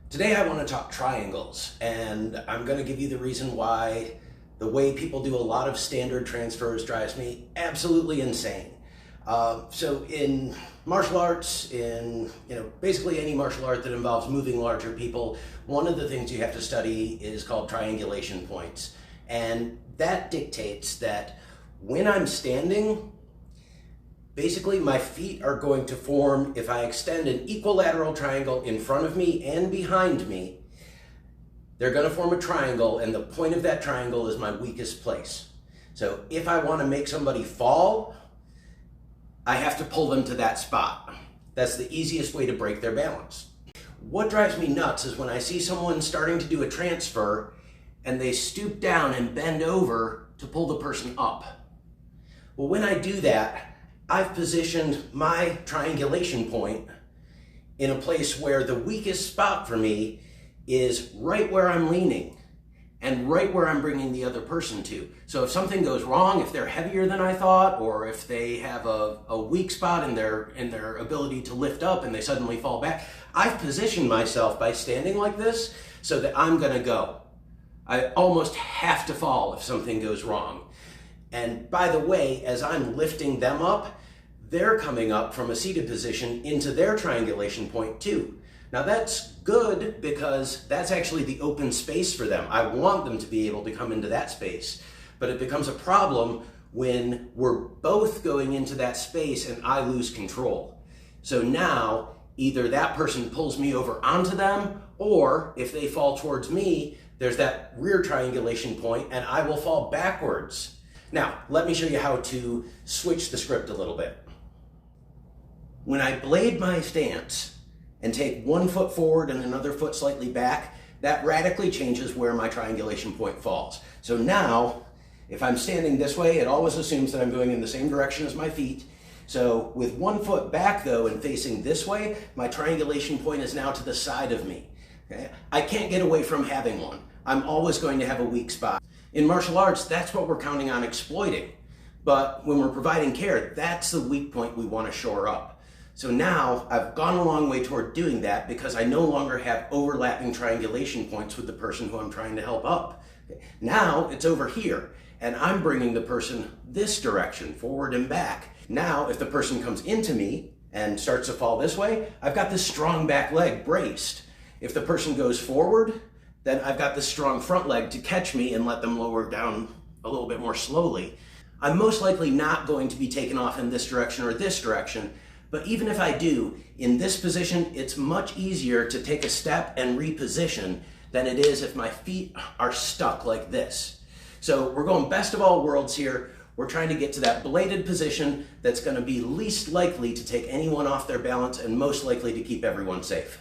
Today I want to talk triangles, and I'm going to give you the reason why the way people do a lot of standard transfers drives me absolutely insane. So in martial arts, in basically any martial art that involves moving larger people, one of the things you have to study is called triangulation points. And that dictates that when I'm standing, basically my feet are going to form, if I extend an equilateral triangle in front of me and behind me, they're going to form a triangle, and the point of that triangle is my weakest place. So if I want to make somebody fall, I have to pull them to that spot. That's the easiest way to break their balance. What drives me nuts is when I see someone starting to do a transfer and they stoop down and bend over to pull the person up. Well, when I do that, I've positioned my triangulation point in a place where the weakest spot for me is right where I'm leaning and right where I'm bringing the other person to. So if something goes wrong, if they're heavier than I thought, or if they have a weak spot in their ability to lift up and they suddenly fall back, I've positioned myself by standing like this so that I'm gonna go. I almost have to fall if something goes wrong. And by the way, as I'm lifting them up, they're coming up from a seated position into their triangulation point too. Now that's good because that's actually the open space for them. I want them to be able to come into that space. But it becomes a problem when we're both going into that space and I lose control. So now either that person pulls me over onto them, or if they fall towards me, there's that rear triangulation point and I will fall backwards. Now, let me show you how to switch the script a little bit. When I blade my stance and take one foot forward and another foot slightly back, that radically changes where my triangulation point falls. So now, if I'm standing this way, it always assumes that I'm going in the same direction as my feet. So with one foot back though and facing this way, my triangulation point is now to the side of me. Okay? I can't get away from having one. I'm always going to have a weak spot. In martial arts, that's what we're counting on exploiting. But when we're providing care, that's the weak point we want to shore up. So now I've gone a long way toward doing that because I no longer have overlapping triangulation points with the person who I'm trying to help up. Now it's over here and I'm bringing the person this direction, forward and back. Now if the person comes into me and starts to fall this way, I've got this strong back leg braced. If the person goes forward, then I've got this strong front leg to catch me and let them lower down a little bit more slowly. I'm most likely not going to be taken off in this direction or this direction. But even if I do, in this position, it's much easier to take a step and reposition than it is if my feet are stuck like this. So we're going best of all worlds here. We're trying to get to that bladed position that's going to be least likely to take anyone off their balance and most likely to keep everyone safe.